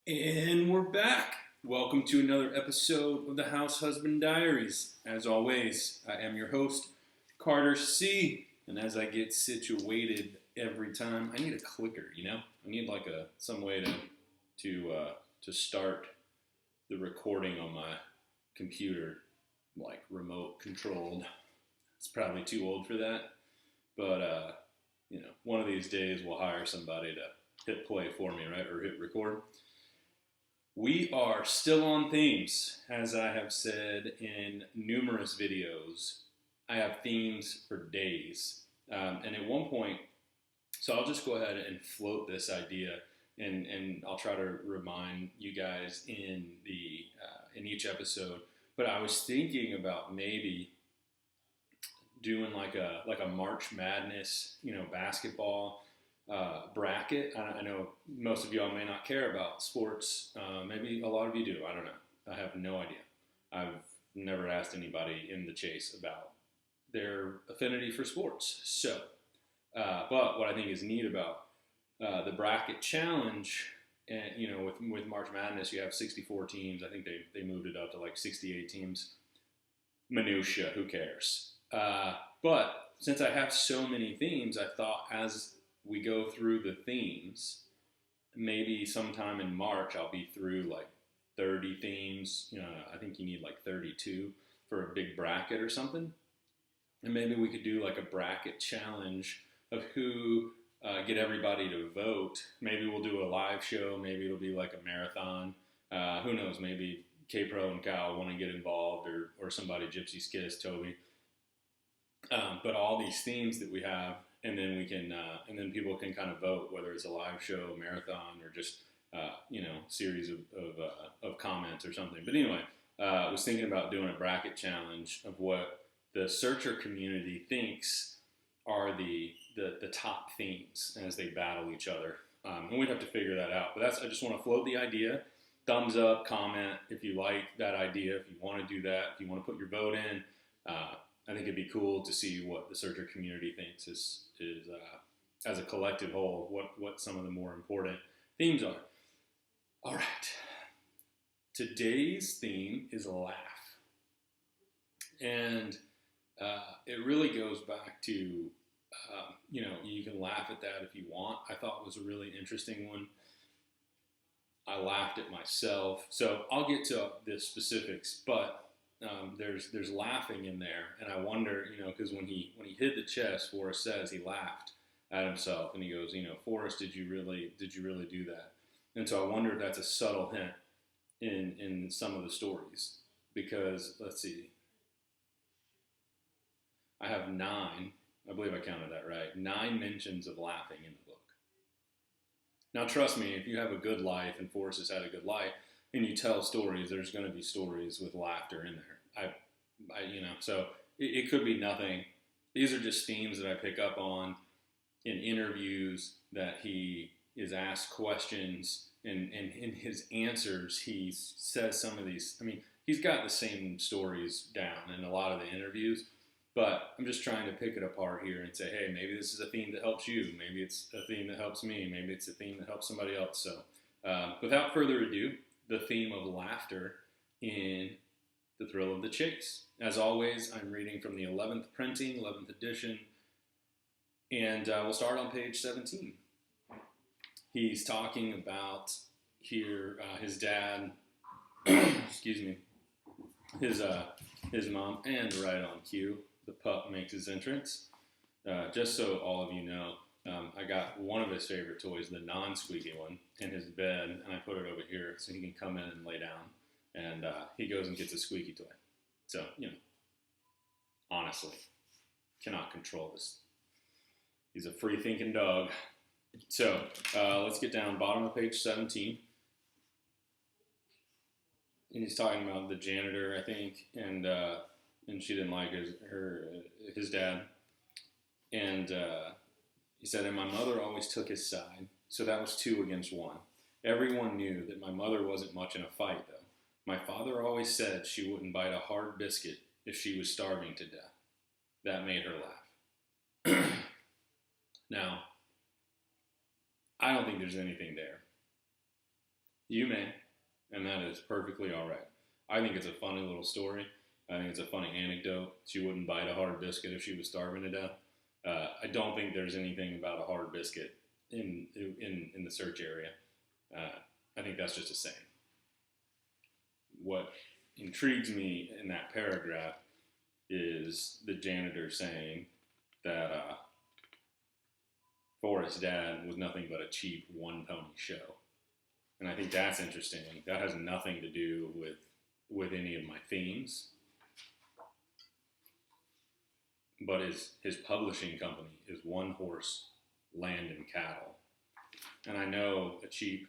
And we're back. Welcome to another episode of the House Husband Diaries. As always, I am your host, Carter C. And as I get situated every time, I need a clicker. I need like some way to start the recording on my computer, like remote controlled. It's probably too old for that, but one of these days we'll hire somebody to hit play for me, right, or hit record. We are still on themes, as I have said in numerous videos. I have themes for days. And at one point, so I'll just go ahead and float this idea, and I'll try to remind you guys in each episode. But I was thinking about maybe doing like a March Madness, basketball bracket. I know most of y'all may not care about sports. Maybe a lot of you do. I don't know. I have no idea. I've never asked anybody in the chase about their affinity for sports. So, but what I think is neat about the bracket challenge, and with March Madness, you have 64 teams. I think they moved it up to like 68 teams. Minutia, who cares? But since I have so many themes, I thought as we go through the themes, maybe sometime in March I'll be through like 30 themes. I think you need like 32 for a big bracket or something. And maybe we could do like a bracket challenge of who get everybody to vote. Maybe we'll do a live show. Maybe it'll be like a marathon. Who knows? Maybe K-Pro and Cal want to get involved, or somebody, Gypsy's Kiss, Toby. But all these themes that we have, and then we can, and then people can kind of vote whether it's a live show, marathon, or just series of comments or something. But anyway, I was thinking about doing a bracket challenge of what the searcher community thinks are the top themes as they battle each other, and we'd have to figure that out. But I just want to float the idea. Thumbs up, comment if you like that idea. If you want to do that, if you want to put your vote in. I think it'd be cool to see what the searcher community thinks is as a collective whole, what some of the more important themes are. All right. Today's theme is laugh. And it really goes back to, you can laugh at that if you want. I thought it was a really interesting one. I laughed at myself. So I'll get to the specifics, but there's laughing in there, and I wonder, because when he hit the chest, Forrest says he laughed at himself, and he goes, Forrest, did you really do that? And so I wonder if that's a subtle hint in some of the stories, because let's see, I have 9, I believe I counted that right, 9 mentions of laughing in the book. Now trust me, if you have a good life, and Forrest has had a good life, and you tell stories, there's going to be stories with laughter in there. So it could be nothing. These are just themes that I pick up on in interviews, that he is asked questions, and in his answers, he says some of these. I mean, he's got the same stories down in a lot of the interviews, but I'm just trying to pick it apart here and say, hey, maybe this is a theme that helps you. Maybe it's a theme that helps me. Maybe it's a theme that helps somebody else. So without further ado, the theme of laughter in The Thrill of the Chase. As always, I'm reading from the 11th printing, 11th edition, and we'll start on page 17. He's talking about here his dad, excuse me, his mom, and right on cue, the pup makes his entrance. Just so all of you know, I got one of his favorite toys, the non-squeaky one, in his bed, and I put it over here so he can come in and lay down. And he goes and gets a squeaky toy. So, honestly, cannot control this. He's a free-thinking dog. So, let's get down bottom of page 17. And he's talking about the janitor, I think, and she didn't like his dad. And he said, and my mother always took his side, so that was 2 against 1. Everyone knew that my mother wasn't much in a fight, though. My father always said she wouldn't bite a hard biscuit if she was starving to death. That made her laugh. Now, I don't think there's anything there. You may, and that is perfectly all right. I think it's a funny little story. I think it's a funny anecdote. She wouldn't bite a hard biscuit if she was starving to death. I don't think there's anything about a hard biscuit in the search area. Uh, I think that's just a saying. What intrigues me in that paragraph is the janitor saying that Forrest's dad was nothing but a cheap one pony show. And I think that's interesting. That has nothing to do with any of my themes, but his publishing company is One Horse Land and Cattle. And I know a cheap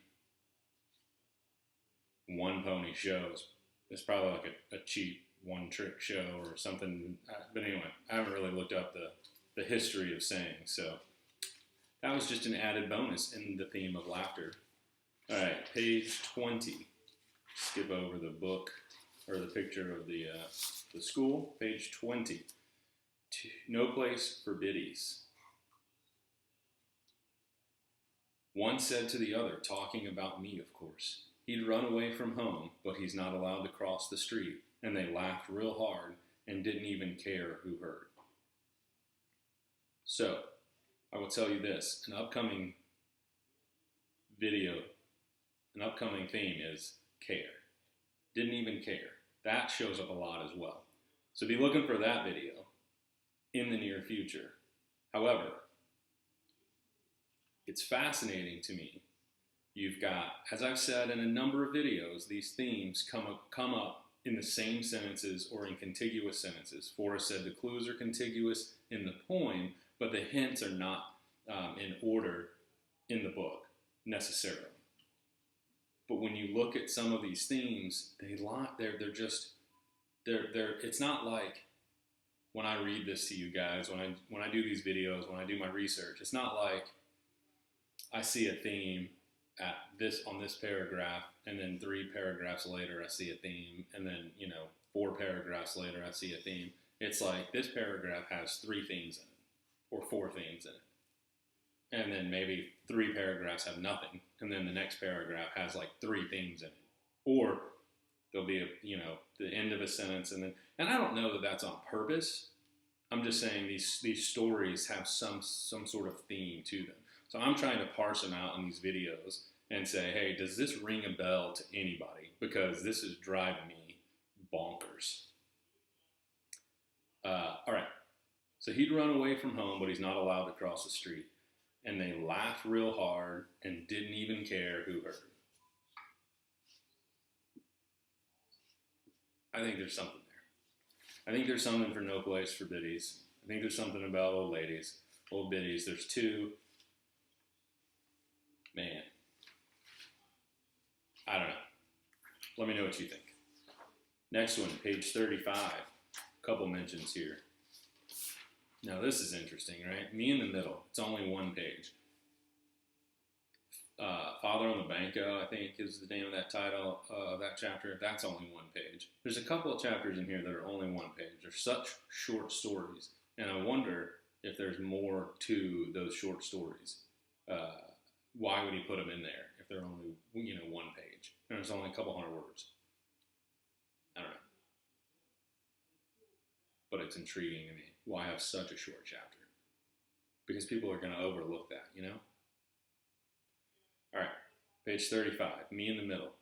one pony show is probably like a cheap one trick show or something. But anyway, I haven't really looked up the history of sayings. So that was just an added bonus in the theme of laughter. All right, page 20. Skip over the book or the picture of the school. Page 20. No place for biddies. One said to the other, talking about me, of course. He'd run away from home, but he's not allowed to cross the street. And they laughed real hard and didn't even care who heard. So, I will tell you this. An upcoming theme is care. Didn't even care. That shows up a lot as well. So be looking for that video in the near future. However, it's fascinating to me. You've got, as I've said in a number of videos, these themes come up in the same sentences or in contiguous sentences. Forrest said the clues are contiguous in the poem, but the hints are not in order in the book necessarily. But when you look at some of these themes, they're just it's not like when I read this to you guys, when I do these videos, when I do my research, it's not like I see a theme on this paragraph, and then 3 paragraphs later I see a theme, and then 4 paragraphs later I see a theme. It's like this paragraph has 3 themes in it, or 4 themes in it. And then maybe 3 paragraphs have nothing, and then the next paragraph has like 3 themes in it. Or there'll be the end of a sentence, and I don't know that that's on purpose. I'm just saying these stories have some sort of theme to them. So I'm trying to parse them out in these videos and say, hey, does this ring a bell to anybody? Because this is driving me bonkers. All right. So he'd run away from home, but he's not allowed to cross the street. And they laughed real hard and didn't even care who heard. I think there's something there. I think there's something for no place for biddies. I think there's something about old ladies, old biddies. There's 2. Man, I don't know. Let me know what you think. Next one, page 35. A couple mentions here. Now this is interesting, right? Me in the middle. It's only 1 page. Father on the Banco, I think, is the name of that title of that chapter. That's only 1 page. There's a couple of chapters in here that are only 1 page. They're such short stories, and I wonder if there's more to those short stories. Why would he put them in there if they're only 1 page and there's only a couple hundred words? I don't know, but it's intriguing to me. Why have such a short chapter? Because people are going to overlook that, All right, page 35, me in the middle.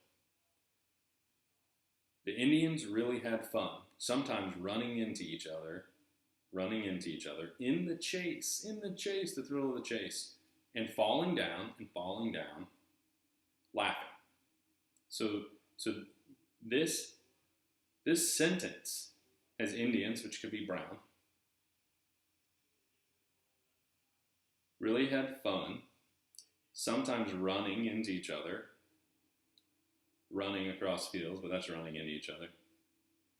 The Indians really had fun, sometimes running into each other in the chase, the thrill of the chase, and falling down, laughing. So this sentence has Indians, which could be brown, really had fun, sometimes running into each other, running across fields, but that's running into each other.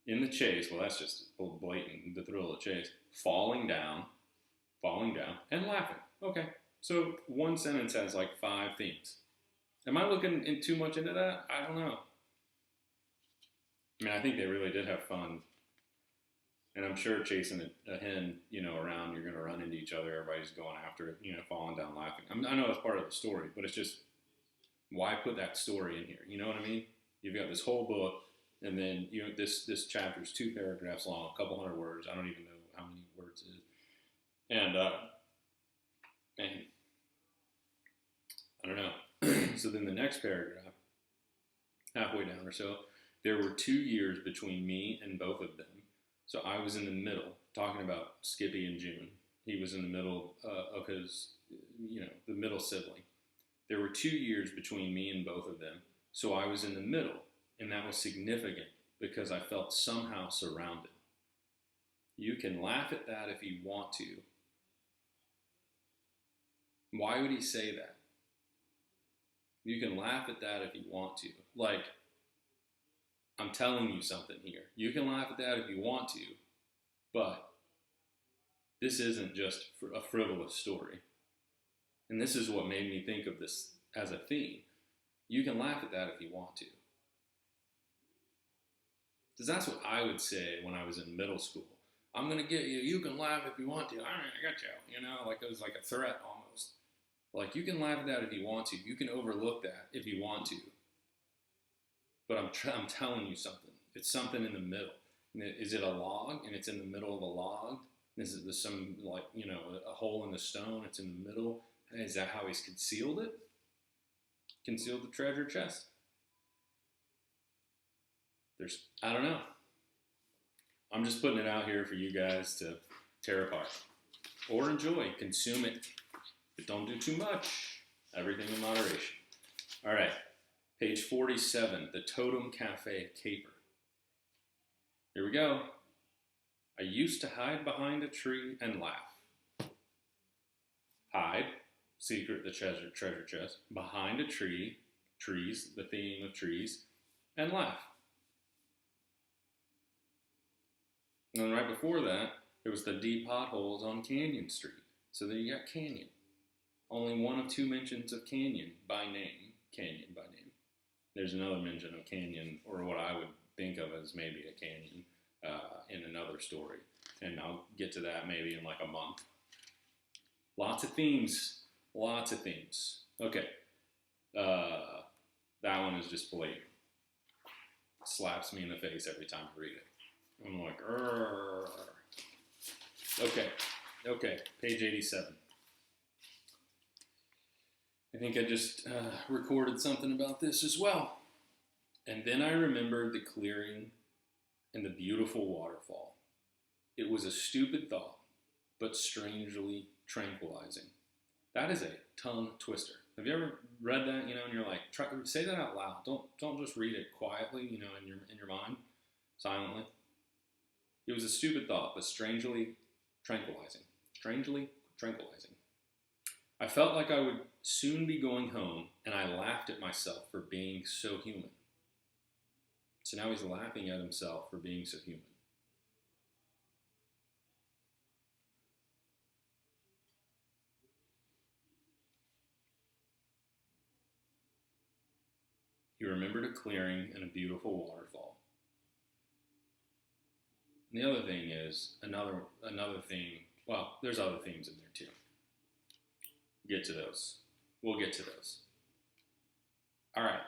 In the chase, well, that's just blatant, the thrill of the chase. Falling down, and laughing. Okay, so 1 sentence has like 5 themes. Am I looking too much into that? I don't know. I mean, I think they really did have fun. And I'm sure chasing a hen, around, you're going to run into each other. Everybody's going after it, falling down laughing. I know it's part of the story, but it's just Why put that story in here? You know what I mean? You've got this whole book, and then this chapter is 2 paragraphs long, a couple hundred words. I don't even know how many words it is, and I don't know. So then the next paragraph, halfway down or so, there were 2 years between me and both of them. So I was in the middle, talking about Skippy and June. He was in the middle of his, the middle sibling. There were 2 years between me and both of them. So I was in the middle, and that was significant because I felt somehow surrounded. You can laugh at that if you want to. Why would he say that? You can laugh at that if you want to. Like, I'm telling you something here. You can laugh at that if you want to, but this isn't just a frivolous story. And this is what made me think of this as a theme. You can laugh at that if you want to. Because that's what I would say when I was in middle school. I'm going to get you. You can laugh if you want to. All right, I got you. Like it was like a threat almost. Like, you can laugh at that if you want to. You can overlook that if you want to. But I'm telling you something. It's something in the middle. Is it a log and it's in the middle of a log? Is it some, a hole in the stone? It's in the middle. Is that how he's concealed it? Concealed the treasure chest? I don't know. I'm just putting it out here for you guys to tear apart. Or enjoy. Consume it. But don't do too much. Everything in moderation. All right. Page 47, the Totem Cafe Caper. Here we go. I used to hide behind a tree and laugh. Hide, secret the treasure chest, behind a tree, trees, the theme of trees, and laugh. And then right before that, there was the deep potholes on Canyon Street. So then you got Canyon. Only one of 2 mentions of Canyon by name. There's another mention of Canyon, or what I would think of as maybe a canyon, in another story. And I'll get to that maybe in like a month. Lots of themes. Okay. That one is just blatant. Slaps me in the face every time I read it. I'm like, Urgh. Okay. Page 87. I think I just recorded something about this as well. And then I remembered the clearing and the beautiful waterfall. It was a stupid thought, but strangely tranquilizing. That is a tongue twister. Have you ever read that, and you're like, say that out loud. Don't just read it quietly, in your mind, silently. It was a stupid thought, but strangely tranquilizing. I felt like I would soon be going home, and I laughed at myself for being so human. So now he's laughing at himself for being so human. He remembered a clearing and a beautiful waterfall. And the other thing is, another theme, well, there's other themes in there too. Get to those. We'll get to those. All right.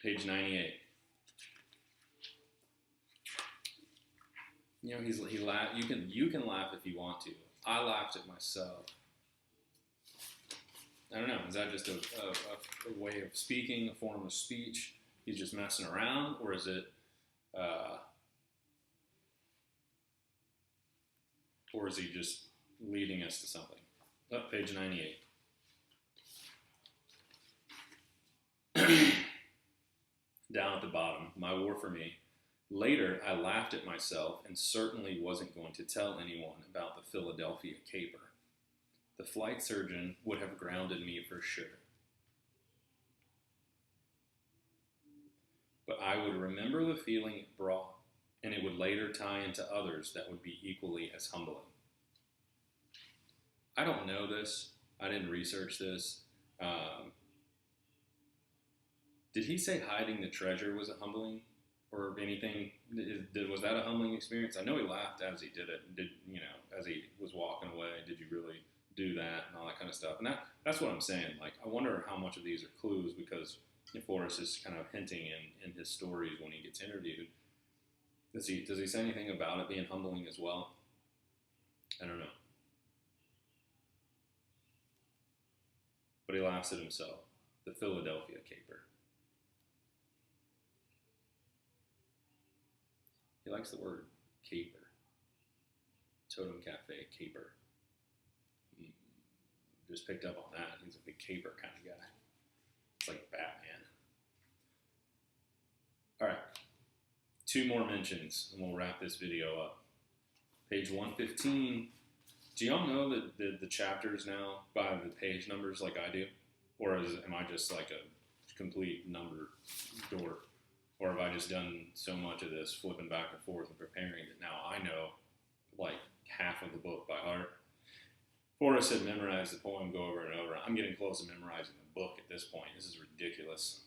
Page 98. You can laugh if you want to. I laughed at myself. I don't know. Is that just a way of speaking, a form of speech? He's just messing around, or is it? Or is he just leading us to something? Oh, page 98. Down at the bottom, my war for me. Later, I laughed at myself and certainly wasn't going to tell anyone about the Philadelphia caper. The flight surgeon would have grounded me for sure. But I would remember the feeling it brought, and it would later tie into others that would be equally as humbling. I don't know this. I didn't research this. Did he say hiding the treasure was a humbling or anything? Was that a humbling experience? I know he laughed as he did it. As he was walking away, did you really do that and all that kind of stuff. And that's what I'm saying. Like, I wonder how much of these are clues, because Forrest is kind of hinting in his stories when he gets interviewed. Does he say anything about it being humbling as well? I don't know. But he laughs at himself. The Philadelphia caper. He likes the word caper. Totem Cafe caper. Just picked up on that. He's a big caper kind of guy. It's like Batman. All right. 2 more mentions, and we'll wrap this video up. Page 115. Do y'all know that the chapters now by the page numbers like I do? Or am I just like a complete number dork? Or have I just done so much of this flipping back and forth and preparing that now I know like half of the book by heart? Forrest had memorized the poem go over and over. I'm getting close to memorizing the book at this point. This is ridiculous.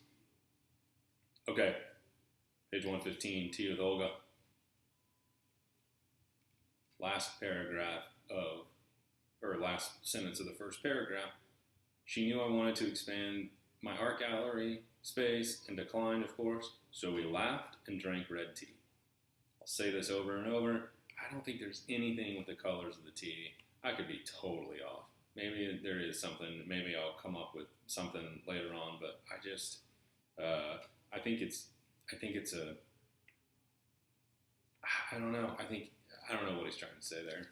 Okay. Page 115, Tea with Olga. Last sentence of the first paragraph. She knew I wanted to expand my art gallery space and declined, of course, so we laughed and drank red tea. I'll say this over and over. I don't think there's anything with the colors of the tea. I could be totally off. Maybe there is something. Maybe I'll come up with something later on, but I think it's I don't know. I don't know what he's trying to say there.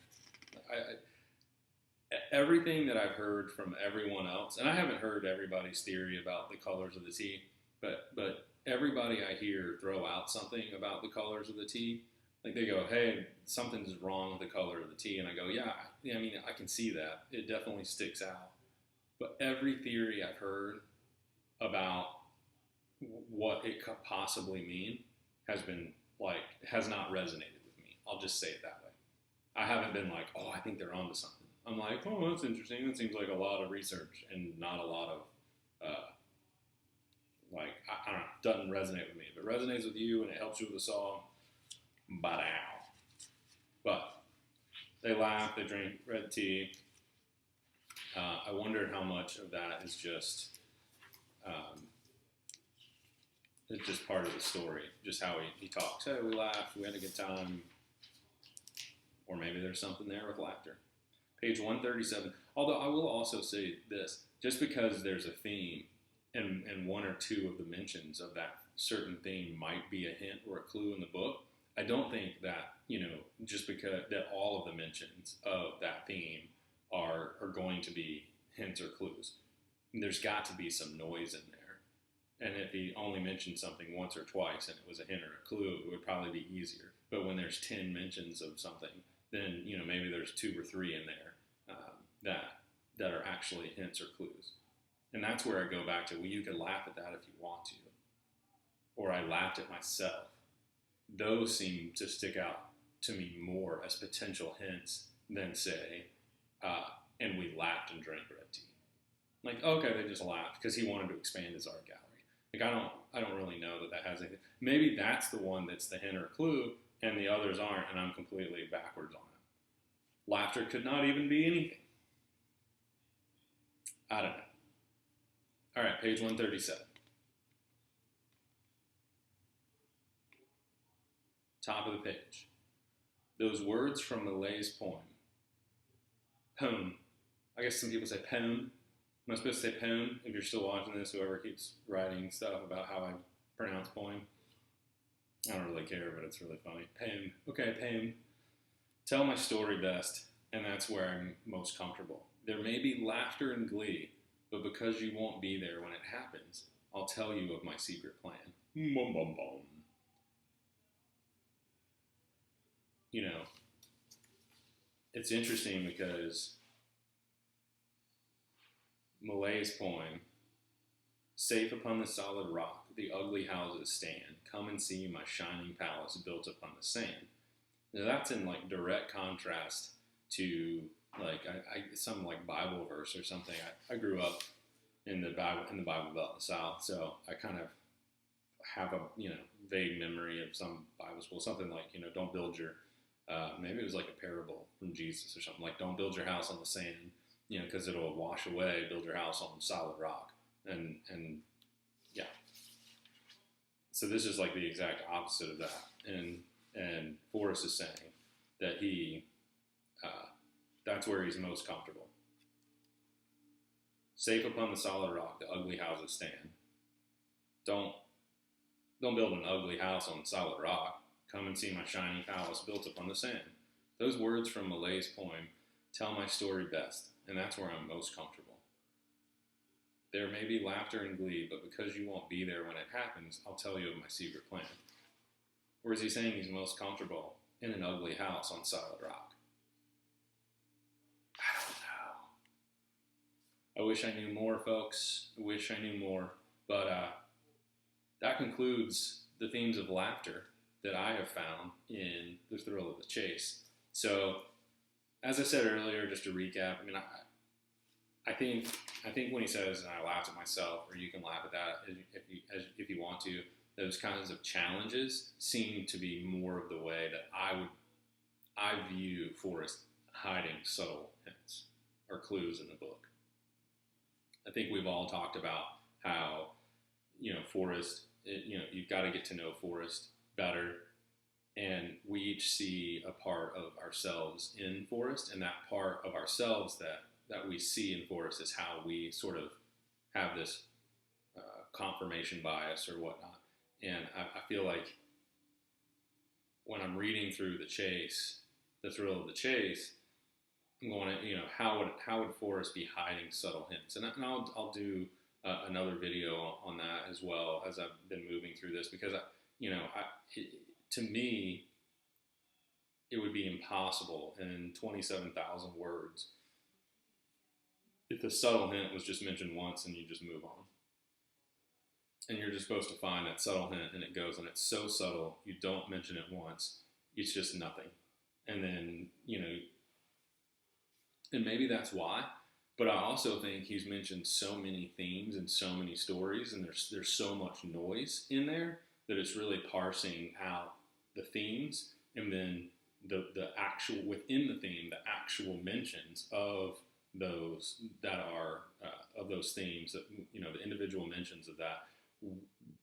Everything that I've heard from everyone else, and I haven't heard everybody's theory about the colors of the tea, but everybody I hear throw out something about the colors of the tea. Like they go, hey, something's wrong with the color of the tea. And I go, yeah, I mean, I can see that. It definitely sticks out. But every theory I've heard about what it could possibly mean has not resonated with me. I'll just say it that way. I haven't been like, oh, I think they're onto something. I'm like, oh, that's interesting. That seems like a lot of research and not a lot of, I don't know, doesn't resonate with me. If it resonates with you and it helps you with the song, ba-dow. But they laugh, they drink red tea. I wonder how much of that is just, it's just part of the story, just how he talks. Hey, we laughed, we had a good time. Or maybe there's something there with laughter. Page 137. Although I will also say this, just because there's a theme and 1 or 2 of the mentions of that certain theme might be a hint or a clue in the book, I don't think that, just because that all of the mentions of that theme are going to be hints or clues. There's got to be some noise in there. And if he only mentioned something once or twice and it was a hint or a clue, it would probably be easier. But when there's 10 mentions of something, then maybe there's 2 or 3 in there that are actually hints or clues. And that's where I go back to, well, you can laugh at that if you want to. Or I laughed at myself. Those seem to stick out to me more as potential hints than say, and we laughed and drank red tea. Like, okay, they just laughed because he wanted to expand his art gallery. Like, I don't really know that has anything. Maybe that's the one that's the hint or clue, and the others aren't, and I'm completely backwards on it. Laughter could not even be anything. I don't know. All right, page 137. Top of the page. Those words from Millet's poem. Poem. I guess some people say poem. Am I supposed to say poem? If you're still watching this, whoever keeps writing stuff about how I pronounce poem. I don't really care, but it's really funny. Poem. Okay, poem. Tell my story best, and that's where I'm most comfortable. There may be laughter and glee, but because you won't be there when it happens, I'll tell you of my secret plan. Bum, bum, bum. It's interesting because Millet's poem, safe upon the solid rock, the ugly houses stand. Come and see my shining palace built upon the sand. Now that's in direct contrast to some Bible verse or something. I grew up in the Bible Belt in the South, so I kind of have a vague memory of some Bible school, something like don't build your maybe it was like a parable from Jesus or something, like don't build your house on the sand. because it'll wash away. Build your house on solid rock, and yeah. So this is like the exact opposite of that, and Forrest is saying that that's where he's most comfortable. Safe upon the solid rock, the ugly houses stand. Don't build an ugly house on solid rock. Come and see my shining palace built upon the sand. Those words from Malay's poem tell my story best, and that's where I'm most comfortable. There may be laughter and glee, but because you won't be there when it happens, I'll tell you of my secret plan. Or is he saying he's most comfortable in an ugly house on solid rock? I don't know. I wish I knew more, folks. I wish I knew more. But that concludes the themes of laughter that I have found in The Thrill of the Chase. So, as I said earlier, just to recap, I mean, I think when he says, and I laughed at myself, or you can laugh at that if you want to, those kinds of challenges seem to be more of the way that I view Forrest hiding subtle hints or clues in the book. I think we've all talked about how, Forrest, you've got to get to know Forrest better, and we each see a part of ourselves in Forrest, and that part of ourselves that we see in Forrest is how we sort of have this confirmation bias or whatnot. And I feel like when I'm reading through The Thrill of the Chase, I'm going to, how would Forrest be hiding subtle hints? And I'll do another video on that as well as I've been moving through this, because to me, it would be impossible in 27,000 words if the subtle hint was just mentioned once and you just move on. And you're just supposed to find that subtle hint, and it goes, and it's so subtle, you don't mention it once, it's just nothing. And then, and maybe that's why, but I also think he's mentioned so many themes and so many stories, and there's so much noise in there that it's really parsing out the themes, and then the actual, within the theme, the actual mentions of those that are of those themes, that the individual mentions of that.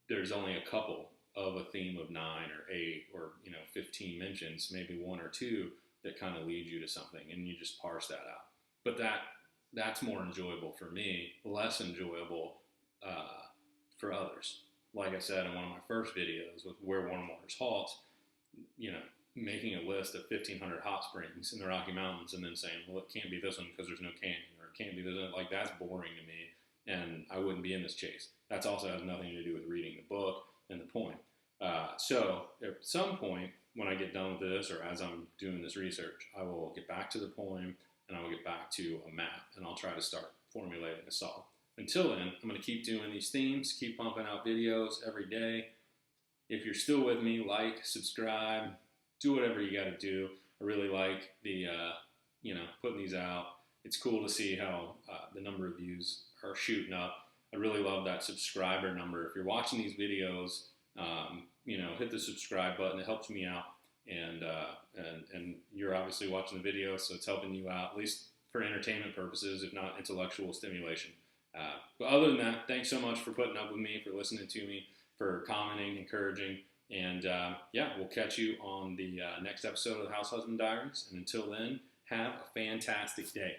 There's only a couple of a theme of 9 or 8 or 15 mentions, maybe 1 or 2 that kind of lead you to something, and you just parse that out. But that's more enjoyable for me, less enjoyable for others. Like I said in one of my first videos with Where Warm Waters Halts, making a list of 1,500 hot springs in the Rocky Mountains and then saying, well, it can't be this one because there's no canyon, or it can't be this one. Like, that's boring to me, and I wouldn't be in this chase. That's also has nothing to do with reading the book and the poem. So at some point, when I get done with this, or as I'm doing this research, I will get back to the poem, and I will get back to a map, and I'll try to start formulating a song. Until then, I'm going to keep doing these themes, keep pumping out videos every day. If you're still with me, like, subscribe, do whatever you got to do. I really like the, putting these out. It's cool to see how the number of views are shooting up. I really love that subscriber number. If you're watching these videos, hit the subscribe button. It helps me out. And you're obviously watching the video, so it's helping you out, at least for entertainment purposes, if not intellectual stimulation. But other than that, thanks so much for putting up with me, for listening to me, for commenting, encouraging. And we'll catch you on the next episode of the House Husband Diaries. And until then, have a fantastic day.